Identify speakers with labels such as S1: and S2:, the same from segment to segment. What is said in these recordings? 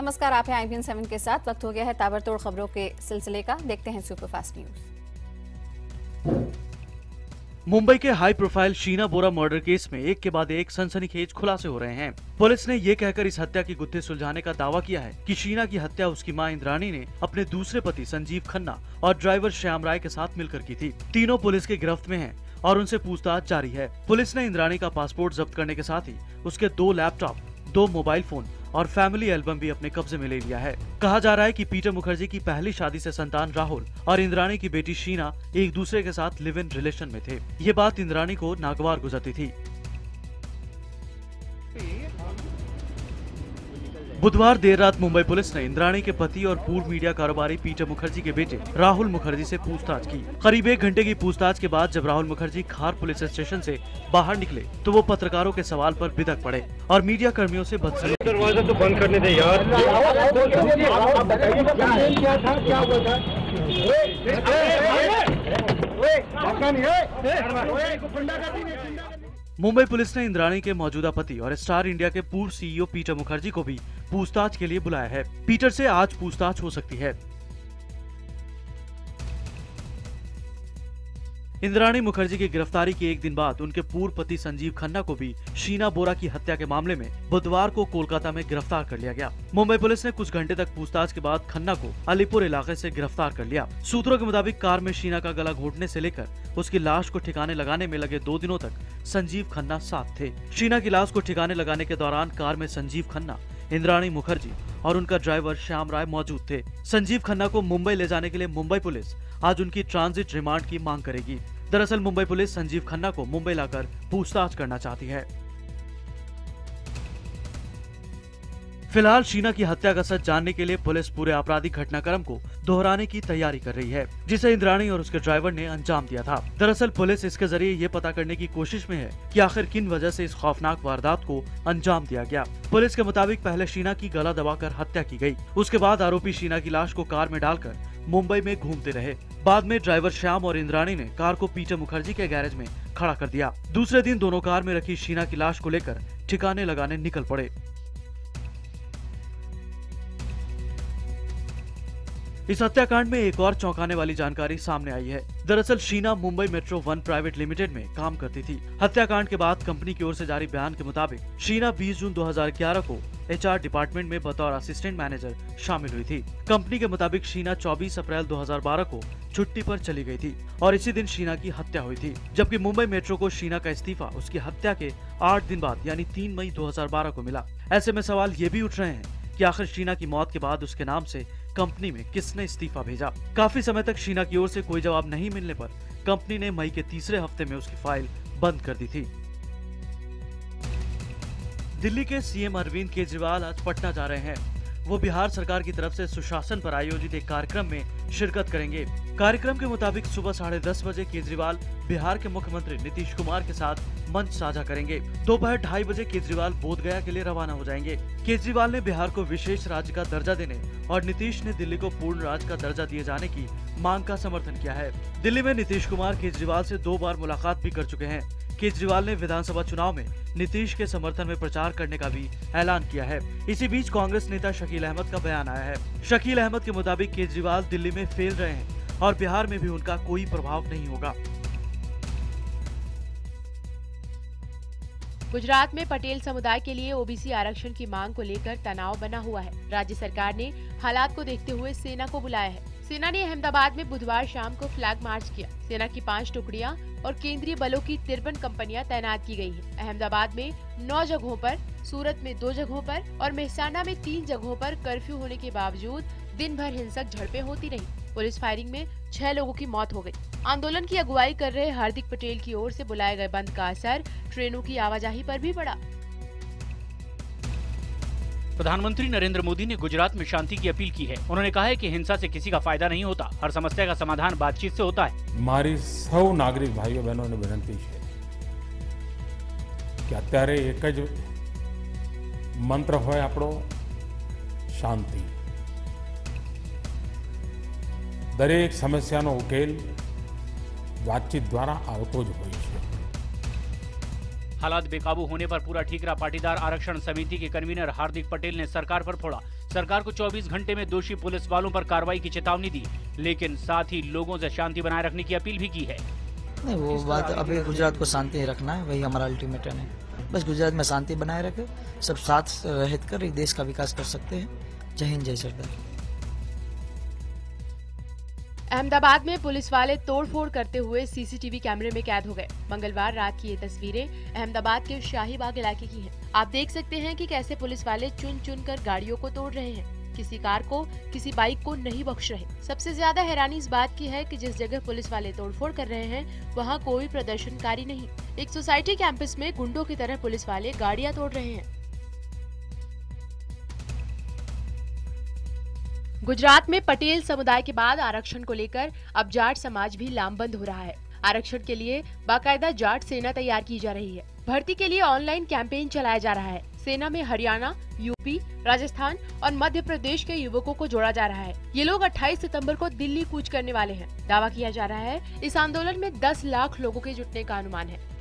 S1: नमस्कार, आप हैं IBN 7 के साथ। वक्त हो गया है ताबड़तोड़ खबरों के सिलसिले का। देखते हैं सुपरफास्ट न्यूज।
S2: मुंबई के high profile Sheena Bora murder case में एक के बाद एक सनसनीखेज खुलासे हो रहे हैं। पुलिस ने ये कहकर इस हत्या की गुत्थी सुलझाने का दावा किया है कि शीना की हत्या उसकी मां इंद्राणी ने अपने दूसरे पति संजीव खन्ना और ड्राइवर श्याम राय के साथ मिलकर की थी। तीनों पुलिस के गिरफ्त में हैं और उनसे पूछताछ जारी है। पुलिस ने इंद्राणी का पासपोर्ट जब्त करने के साथ ही उसके 2 लैपटॉप, 2 मोबाइल फोन और फैमिली एल्बम भी अपने कब्जे में ले लिया है। कहा जा रहा है कि पीटर मुखर्जी की पहली शादी से संतान राहुल और इंद्राणी की बेटी शीना एक दूसरे के साथ लिव इन रिलेशन में थे। ये बात इंद्राणी को नागवार गुजरती थी। बुधवार देर रात मुंबई पुलिस ने इंद्राणी के पति और पूर्व मीडिया कारोबारी पीटर मुखर्जी के बेटे राहुल मुखर्जी से पूछताछ की। करीब 1 घंटे की पूछताछ के बाद जब राहुल मुखर्जी खार पुलिस स्टेशन से बाहर निकले तो वो पत्रकारों के सवाल पर बिदक पड़े और मीडिया कर्मियों से बदसलूकी।
S3: दरवाजा तो बंद करने दे यार।
S2: मुंबई पुलिस ने इंद्राणी के मौजूदा पति और स्टार इंडिया के पूर्व CEO पीटर मुखर्जी को भी पूछताछ के लिए बुलाया है। पीटर से आज पूछताछ हो सकती है। इंद्राणी मुखर्जी की गिरफ्तारी के 1 दिन बाद उनके पूर्व पति संजीव खन्ना को भी शीना बोरा की हत्या के मामले में बुधवार को कोलकाता में गिरफ्तार कर लिया गया। मुंबई पुलिस ने कुछ घंटे तक पूछताछ के बाद खन्ना को अलीपुर इलाके से गिरफ्तार कर लिया। सूत्रों के मुताबिक कार में शीना का गला घोटने से लेकर उसकी लाश को ठिकाने लगाने में लगे 2 दिनों तक संजीव खन्ना साथ थे। शीना की लाश को ठिकाने लगाने के दौरान कार में संजीव खन्ना, इंद्राणी मुखर्जी और उनका ड्राइवर श्याम राय मौजूद थे। संजीव खन्ना को मुंबई ले जाने के लिए मुंबई पुलिस आज उनकी ट्रांजिट रिमांड की मांग करेगी। दरअसल मुंबई पुलिस संजीव खन्ना को मुंबई लाकर पूछताछ करना चाहती है। फिलहाल शीना की हत्या का सच जानने के लिए पुलिस पूरे आपराधिक घटनाक्रम को दोहराने की तैयारी कर रही है, जिसे इंद्राणी और उसके ड्राइवर ने अंजाम दिया था। दरअसल पुलिस इसके जरिए ये पता करने की कोशिश में है कि आखिर किन वजह से इस खौफनाक वारदात को अंजाम दिया गया। पुलिस के मुताबिक पहले शीना की गला दबाकर हत्या की गई। उसके बाद आरोपी शीना की लाश को कार में डालकर मुंबई में घूमते रहे। बाद में ड्राइवर श्याम और इंद्राणी ने कार को पीटर मुखर्जी के गैरेज में खड़ा कर दिया। दूसरे दिन दोनों कार में रखी शीना की लाश को लेकर ठिकाने लगाने निकल पड़े। इस हत्याकांड में एक और चौंकाने वाली जानकारी सामने आई है। दरअसल Sheena Mumbai metro 1 private limited में काम करती थी। हत्याकांड के बाद कंपनी की ओर से जारी बयान के मुताबिक शीना 20 जून 2011 को HR डिपार्टमेंट में बतौर असिस्टेंट मैनेजर शामिल हुई थी। कंपनी के मुताबिक शीना 24 अप्रैल 2012 को छुट्टी पर चली गई थी और इसी दिन शीना की हत्या हुई थी। जबकि मुंबई मेट्रो को शीना का इस्तीफा उसकी हत्या के 8 दिन बाद यानी 3 मई 2012 को मिला। ऐसे में सवाल ये भी उठ रहे हैं कि आखिर शीना की मौत के बाद उसके नाम से कंपनी में किसने इस्तीफा भेजा। काफी समय तक शीना की ओर से कोई जवाब नहीं मिलने पर कंपनी ने मई के तीसरे हफ्ते में उसकी फाइल बंद कर दी थी। दिल्ली के CM अरविंद केजरीवाल आज पटना जा रहे हैं। वो बिहार सरकार की तरफ से सुशासन पर आयोजित एक कार्यक्रम में शिरकत करेंगे। कार्यक्रम के मुताबिक सुबह 10:30 बजे केजरीवाल बिहार के मुख्यमंत्री नीतीश कुमार के साथ मंच साझा करेंगे। दोपहर 2:30 बजे केजरीवाल बोधगया के लिए रवाना हो जाएंगे। केजरीवाल ने बिहार को विशेष राज्य का दर्जा देने और नीतीश ने दिल्ली को पूर्ण राज्य का दर्जा दिए जाने की मांग का समर्थन किया है। दिल्ली में नीतीश कुमार केजरीवाल से 2 बार मुलाकात भी कर चुके हैं। केजरीवाल ने विधानसभा चुनाव में नीतीश के समर्थन में प्रचार करने का भी ऐलान किया है। इसी बीच कांग्रेस नेता शकील अहमद का बयान आया है। शकील अहमद के मुताबिक केजरीवाल दिल्ली में फेल रहे हैं और बिहार में भी उनका कोई प्रभाव नहीं होगा।
S4: गुजरात में पटेल समुदाय के लिए OBC आरक्षण की मांग को लेकर तनाव बना हुआ है। राज्य सरकार ने हालात को देखते हुए सेना को बुलाया है। सेना ने अहमदाबाद में बुधवार शाम को फ्लैग मार्च किया। सेना की 5 टुकड़ियां और केंद्रीय बलों की 53 कंपनियां तैनात की गई हैं। अहमदाबाद में 9 जगहों पर, सूरत में 2 जगहों पर और मेहसाना में 3 जगहों पर कर्फ्यू होने के बावजूद दिन भर हिंसक झड़पें होती रही। पुलिस फायरिंग में 6 लोगों की मौत हो गई। आंदोलन की अगुवाई कर रहे हार्दिक पटेल की ओर से बुलाए गए बंद का असर ट्रेनों की आवाजाही पर भी पड़ा।
S5: प्रधानमंत्री नरेंद्र मोदी ने गुजरात में शांति की अपील की है। उन्होंने कहा है कि हिंसा से किसी का फायदा नहीं होता, हर समस्या का समाधान बातचीत से होता है।
S6: हमारी सौ नागरिक भाइयों बहनों ने विनंती है कि અત્યારે एक ज मंत्र होय આપણો शांति। दरेक समस्याનો ઉકેલ વાતચીત દ્વારા આવતો જ હોય છે।
S5: हालात बेकाबू होने पर पूरा ठीकरा पाटीदार आरक्षण समिति के कन्वीनर हार्दिक पटेल ने सरकार पर फोड़ा। सरकार को 24 घंटे में दोषी पुलिस वालों पर कार्रवाई की चेतावनी दी, लेकिन साथ ही लोगों से शांति बनाए रखने की अपील भी की है।
S3: नहीं, वो बात अभी गुजरात को शांति रखना है, वही हमारा अल्टीमेटम है। बस गुजरात में शांति बनाए रखे, सब साथ रहकर एक देश का विकास कर सकते हैं। जय हिंद, जय सरदार।
S4: अहमदाबाद में पुलिस वाले तोड़फोड़ करते हुए सीसीटीवी कैमरे में कैद हो गए। मंगलवार रात की ये तस्वीरें अहमदाबाद के शाहीबाग इलाके की हैं। आप देख सकते हैं कि कैसे पुलिस वाले चुन चुन कर गाड़ियों को तोड़ रहे हैं। किसी कार को, किसी बाइक को नहीं बख्श रहे। सबसे ज्यादा हैरानी इस बात की है कि जिस जगह पुलिस वाले तोड़फोड़ कर रहे हैं वहाँ कोई प्रदर्शनकारी नहीं। एक सोसाइटी कैंपस में गुंडों की तरह पुलिस वाले गाड़ियाँ तोड़ रहे हैं। गुजरात में पटेल समुदाय के बाद आरक्षण को लेकर अब जाट समाज भी लामबंद हो रहा है। आरक्षण के लिए बाकायदा जाट सेना तैयार की जा रही है। भर्ती के लिए ऑनलाइन कैंपेन चलाया जा रहा है। सेना में हरियाणा, यूपी, राजस्थान और मध्य प्रदेश के युवकों को जोड़ा जा रहा है। ये लोग 28 सितंबर को दिल्ली कूच करने वाले हैं। दावा किया जा रहा है इस आंदोलन में 10 लाख लोगों के जुटने का अनुमान है।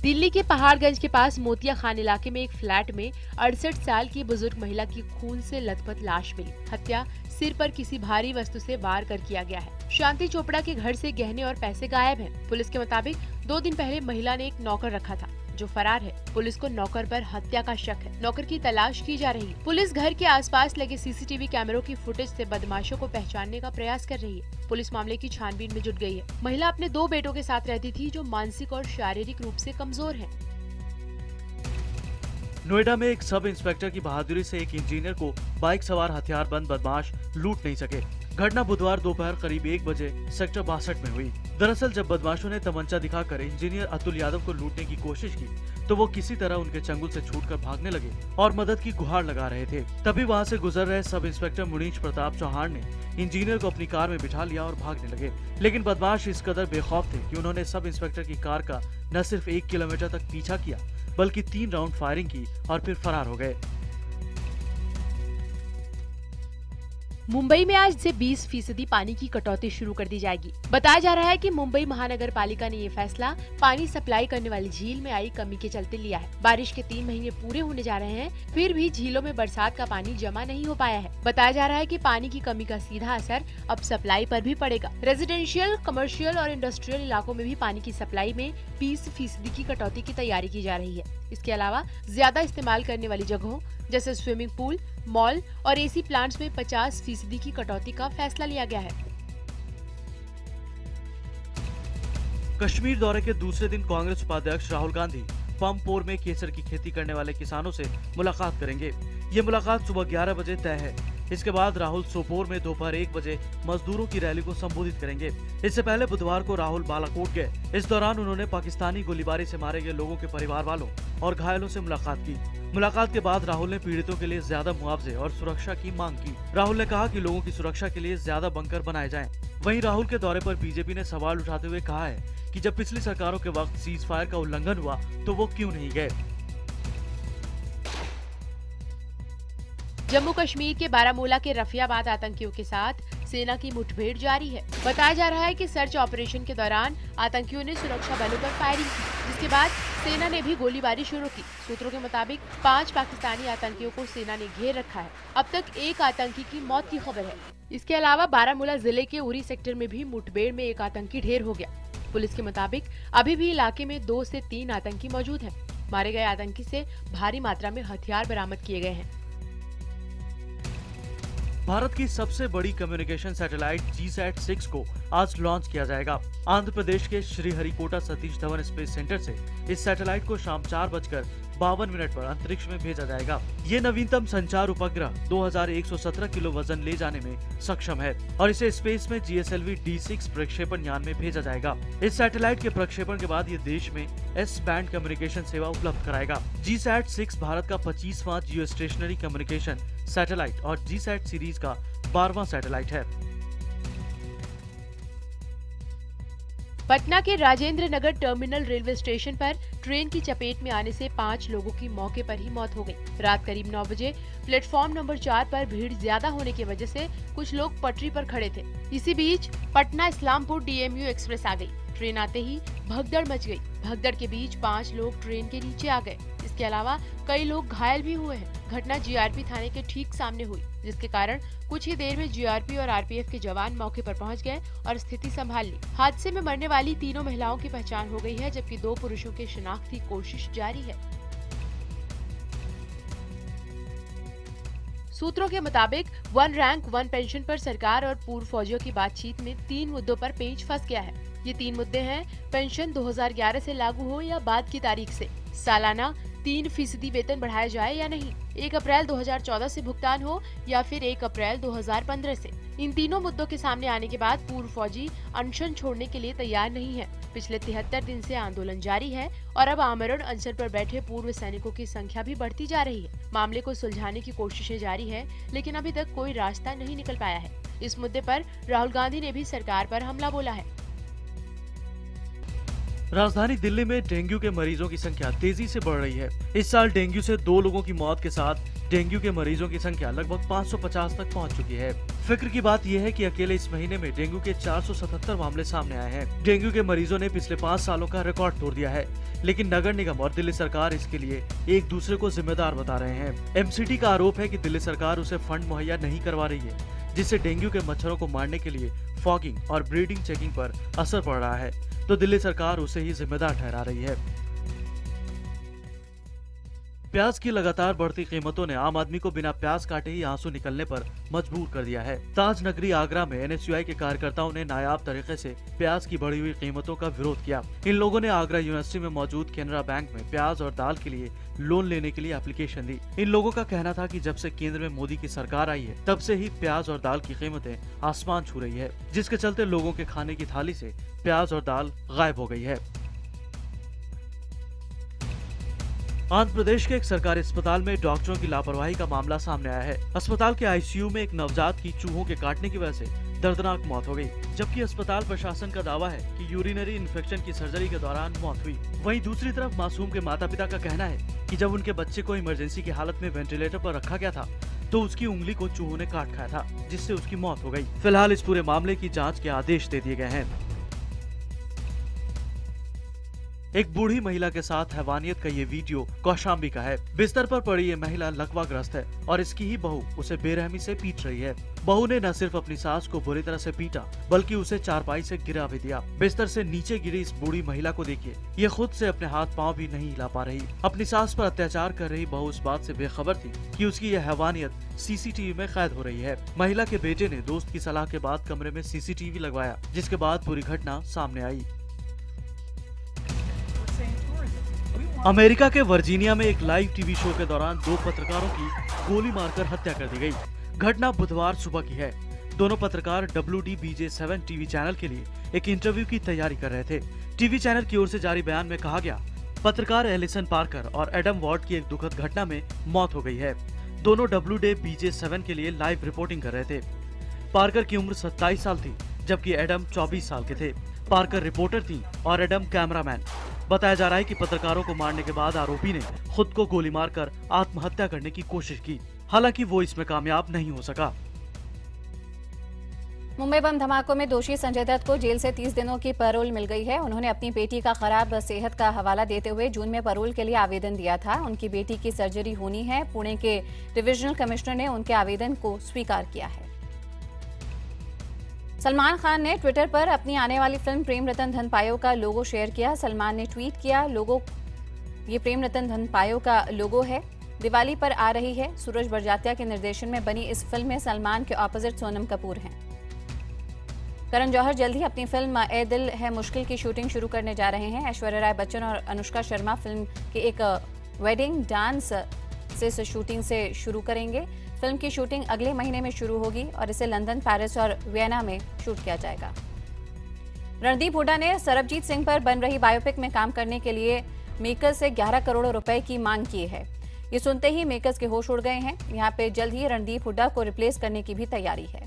S4: दिल्ली के पहाड़गंज के पास मोतिया खान इलाके में एक फ्लैट में 68 साल की बुजुर्ग महिला की खून से लथपथ लाश मिली। हत्या सिर पर किसी भारी वस्तु से वार कर किया गया है। शांति चोपड़ा के घर से गहने और पैसे गायब हैं। पुलिस के मुताबिक 2 दिन पहले महिला ने एक नौकर रखा था जो फरार है। पुलिस को नौकर पर हत्या का शक है। नौकर की तलाश की जा रही है। पुलिस घर के आसपास लगे सीसीटीवी कैमरों की फुटेज से बदमाशों को पहचानने का प्रयास कर रही है। पुलिस मामले की छानबीन में जुट गई है। महिला अपने 2 बेटों के साथ रहती थी जो मानसिक और शारीरिक रूप से कमजोर हैं।
S2: नोएडा में एक सब इंस्पेक्टर की बहादुरी से एक इंजीनियर को बाइक सवार हथियारबंद बदमाश लूट नहीं सके। घटना बुधवार दोपहर करीब 1 बजे सेक्टर 62 में हुई। दरअसल जब बदमाशों ने तमंचा दिखाकर इंजीनियर अतुल यादव को लूटने की कोशिश की तो वो किसी तरह उनके चंगुल से छूटकर भागने लगे और मदद की गुहार लगा रहे थे। तभी वहां से गुजर रहे सब इंस्पेक्टर मुनीश प्रताप चौहान ने इंजीनियर को अपनी कार में बिठा लिया और भागने लगे। लेकिन बदमाश इस कदर बेखौफ थे कि उन्होंने सब इंस्पेक्टर की कार का न सिर्फ 1 किलोमीटर तक पीछा किया बल्कि 3 राउंड फायरिंग की और फिर फरार हो गए।
S4: मुंबई में आज से 20% पानी की कटौती शुरू कर दी जाएगी। बताया जा रहा है कि मुंबई महानगर पालिका ने ये फैसला पानी सप्लाई करने वाली झील में आई कमी के चलते लिया है। बारिश के 3 महीने पूरे होने जा रहे हैं, फिर भी झीलों में बरसात का पानी जमा नहीं हो पाया है। बताया जा रहा है कि पानी की कमी का सीधा असर अब सप्लाई पर भी पड़ेगा। रेजिडेंशियल, कमर्शियल और इंडस्ट्रियल इलाकों में भी पानी की सप्लाई में 20% की कटौती की तैयारी की जा रही है। इसके अलावा ज्यादा इस्तेमाल करने वाली जगहों जैसे स्विमिंग पूल, मॉल और एसी प्लांट्स में 50% की कटौती का फैसला लिया गया है।
S2: कश्मीर दौरे के दूसरे दिन कांग्रेस उपाध्यक्ष राहुल गांधी पंपोर में केसर की खेती करने वाले किसानों से मुलाकात करेंगे। ये मुलाकात सुबह 11 बजे तय है। इसके बाद राहुल सोपोर में दोपहर 1 बजे मजदूरों की रैली को संबोधित करेंगे। इससे पहले बुधवार को राहुल बालाकोट गए। इस दौरान उन्होंने पाकिस्तानी गोलीबारी से मारे गए लोगों के परिवार वालों और घायलों से मुलाकात की। मुलाकात के बाद राहुल ने पीड़ितों के लिए ज्यादा मुआवजे और सुरक्षा की मांग की। राहुल ने कहा कि लोगों की सुरक्षा के लिए ज्यादा बंकर बनाए जाएं। वहीं राहुल के दौरे पर बीजेपी ने सवाल उठाते हुए कहा है कि जब पिछली सरकारों के वक्त सीज फायर का उल्लंघन हुआ तो वो क्यों नहीं गए।
S4: जम्मू कश्मीर के बारामूला के रफियाबाद आतंकियों के साथ सेना की मुठभेड़ जारी है। बताया जा रहा है कि सर्च ऑपरेशन के दौरान आतंकियों ने सुरक्षा बलों पर फायरिंग की, जिसके बाद सेना ने भी गोलीबारी शुरू की। सूत्रों के मुताबिक 5 पाकिस्तानी आतंकियों को सेना ने घेर रखा है। अब तक 1 आतंकी की मौत की खबर है। इसके अलावा बारामूला जिले के उरी सेक्टर में भी मुठभेड़ में 1 आतंकी ढेर हो गया। पुलिस के मुताबिक अभी भी इलाके में 2 से 3 आतंकी मौजूद हैं। मारे गए आतंकी से भारी मात्रा में हथियार बरामद किए गए हैं।
S2: भारत की सबसे बड़ी कम्युनिकेशन सैटेलाइट GSAT-6 को आज लॉन्च किया जाएगा। आंध्र प्रदेश के श्रीहरिकोटा सतीश धवन स्पेस सेंटर से इस सैटेलाइट को शाम 4:52 पर अंतरिक्ष में भेजा जाएगा। ये नवीनतम संचार उपग्रह 2117 किलो वजन ले जाने में सक्षम है और इसे स्पेस में GSLV D6 प्रक्षेपण यान में भेजा जाएगा। इस सैटेलाइट के प्रक्षेपण के बाद ये देश में S-बैंड कम्युनिकेशन सेवा उपलब्ध कराएगा। GSAT-6 भारत का 25वां जियो स्टेशनरी कम्युनिकेशन सैटेलाइट और GSAT सीरीज का 12वां सैटेलाइट है।
S4: पटना के Rajendra Nagar terminal railway station पर ट्रेन की चपेट में आने से 5 लोगों की मौके पर ही मौत हो गई। रात करीब 9 बजे प्लेटफॉर्म नंबर 4 पर भीड़ ज्यादा होने की वजह से कुछ लोग पटरी पर खड़े थे। इसी बीच पटना इस्लामपुर DMU एक्सप्रेस आ गई। ट्रेन आते ही भगदड़ मच गई। भगदड़ के बीच 5 लोग ट्रेन के नीचे आ गए। इसके अलावा कई लोग घायल भी हुए हैं। घटना जीआरपी थाने के ठीक सामने हुई, जिसके कारण कुछ ही देर में जीआरपी और आरपीएफ के जवान मौके पर पहुंच गए और स्थिति संभाल ली। हादसे में मरने वाली तीनों महिलाओं की पहचान हो गई है, जबकि 2 पुरुषों की शिनाख्त की कोशिश जारी है। सूत्रों के मुताबिक 1 रैंक 1 पेंशन पर सरकार और पूर्व फौजियों की बातचीत में 3 मुद्दों पर पेंच फंस गया है। ये 3 मुद्दे हैं: पेंशन 2011 से लागू हो या बाद की तारीख से, सालाना 3% वेतन बढ़ाया जाए या नहीं, 1 अप्रैल 2014 से भुगतान हो या फिर 1 अप्रैल 2015 से। इन तीनों मुद्दों के सामने आने के बाद पूर्व फौजी अनशन छोड़ने के लिए तैयार नहीं है। पिछले 73 दिन से आंदोलन जारी है और अब आमरण अनशन पर बैठे पूर्व सैनिकों की संख्या भी बढ़ती जा रही है। मामले को सुलझाने की कोशिशें जारी है, लेकिन अभी तक कोई रास्ता नहीं निकल पाया है। इस मुद्दे पर राहुल गांधी ने भी सरकार पर हमला बोला है।
S2: राजधानी दिल्ली में डेंगू के मरीजों की संख्या तेजी से बढ़ रही है। इस साल डेंगू से 2 लोगों की मौत के साथ डेंगू के मरीजों की संख्या लगभग 550 तक पहुंच चुकी है। फिक्र की बात यह है कि अकेले इस महीने में डेंगू के 477 मामले सामने आए हैं। डेंगू के मरीजों ने पिछले 5 सालों का रिकॉर्ड तोड़ दिया है, लेकिन नगर निगम और दिल्ली सरकार इसके लिए एक दूसरे को जिम्मेदार बता रहे हैं। एमसीडी का आरोप है कि दिल्ली सरकार उसे फंड मुहैया नहीं करवा रही है, जिससे डेंगू के मच्छरों को मारने के लिए फॉगिंग और ब्रीडिंग चेकिंग पर असर पड़ रहा है, तो दिल्ली सरकार उसे ही जिम्मेदार ठहरा रही है। प्याज की लगातार बढ़ती कीमतों ने आम आदमी को बिना प्याज काटे ही आंसू निकलने पर मजबूर कर दिया है। ताज नगरी आगरा में एनएसयूआई के कार्यकर्ताओं ने नायाब तरीके से प्याज की बढ़ी हुई कीमतों का विरोध किया। इन लोगों ने आगरा यूनिवर्सिटी में मौजूद केनरा बैंक में प्याज और दाल के लिए लोन लेने के लिए एप्लीकेशन दी। इन लोगों का कहना था कि जब से केंद्र में मोदी की सरकार आई है, तब से ही प्याज और दाल की कीमतें आसमान छू रही है, जिसके चलते लोगों के खाने की थाली से प्याज और दाल गायब हो गई है। आंध्र प्रदेश के एक सरकारी अस्पताल में डॉक्टरों की लापरवाही का मामला सामने आया है। अस्पताल के आईसीयू में एक नवजात की चूहों के काटने की वजह से दर्दनाक मौत हो गई, जबकि अस्पताल प्रशासन का दावा है कि यूरिनरी इन्फेक्शन की सर्जरी के दौरान मौत हुई। वहीं दूसरी तरफ मासूम के माता पिता का कहना है कि जब उनके बच्चे को इमरजेंसी की हालत में वेंटिलेटर पर रखा गया था, तो उसकी उंगली को चूहों ने काट खाया था, जिससे उसकी मौत हो गई। फिलहाल इस पूरे मामले की जाँच के आदेश दे दिए गए हैं। एक बूढ़ी महिला के साथ हैवानियत का ये वीडियो कौशाम्बी का है। बिस्तर पर पड़ी ये महिला लकवाग्रस्त है और इसकी ही बहू उसे बेरहमी से पीट रही है। बहू ने न सिर्फ अपनी सास को बुरी तरह से पीटा, बल्कि उसे चारपाई से गिरा भी दिया। बिस्तर से नीचे गिरी इस बूढ़ी महिला को देखिए, ये खुद से अपने हाथ पांव भी नहीं हिला पा रही। अपनी सास पर अत्याचार कर रही बहू इस बात से बेखबर थी कि उसकी यह हैवानियत सीसीटीवी में कैद हो रही है। महिला के बेटे ने दोस्त की सलाह के बाद कमरे में सीसीटीवी लगवाया, जिसके बाद पूरी घटना सामने आई। अमेरिका के वर्जीनिया में एक लाइव टीवी शो के दौरान 2 पत्रकारों की गोली मारकर हत्या कर दी गई। घटना बुधवार सुबह की है। दोनों पत्रकार WDBJ7 टीवी चैनल के लिए एक इंटरव्यू की तैयारी कर रहे थे। टीवी चैनल की ओर से जारी बयान में कहा गया, पत्रकार एलिसन पार्कर और एडम वॉर्ड की एक दुखद घटना में मौत हो गई है। दोनों WDBJ7 के लिए लाइव रिपोर्टिंग कर रहे थे। पार्कर की उम्र 27 साल थी, जबकि एडम 24 साल के थे। पार्कर रिपोर्टर थी और एडम कैमरामैन। बताया जा रहा है कि पत्रकारों को मारने के बाद आरोपी ने खुद को गोली मारकर आत्महत्या करने की कोशिश की। हालांकि वो इसमें कामयाब नहीं हो सका।
S1: मुंबई बम धमाकों में दोषी संजय दत्त को जेल से 30 दिनों की पैरोल मिल गई है। उन्होंने अपनी बेटी का खराब सेहत का हवाला देते हुए जून में पैरोल के लिए आवेदन दिया था। उनकी बेटी की सर्जरी होनी है। पुणे के डिविजनल कमिश्नर ने उनके आवेदन को स्वीकार किया है। सलमान खान ने ट्विटर पर अपनी आने वाली फिल्म प्रेम रतन धन पायो का लोगो शेयर किया। सलमान ने ट्वीट किया, ये प्रेम रतन धन पायो का लोगो है, दिवाली पर आ रही है। सूरज बड़जात्या के निर्देशन में बनी इस फिल्म में सलमान के ऑपोजिट सोनम कपूर हैं। करण जौहर जल्द ही अपनी फिल्म ए दिल है मुश्किल की शूटिंग शुरू करने जा रहे हैं। ऐश्वर्या राय बच्चन और अनुष्का शर्मा फिल्म के एक वेडिंग डांस से शूटिंग से शुरू करेंगे। फिल्म की शूटिंग अगले महीने में शुरू होगी और इसे लंदन, पेरिस और वियना में शूट किया जाएगा। रणदीप हुड्डा ने सरबजीत सिंह पर बन रही बायोपिक में काम करने के लिए मेकर्स से 11 करोड़ रुपए की मांग की है। ये सुनते ही मेकर्स के होश उड़ गए हैं। यहाँ पे जल्द ही रणदीप हुड्डा को रिप्लेस करने की भी तैयारी है।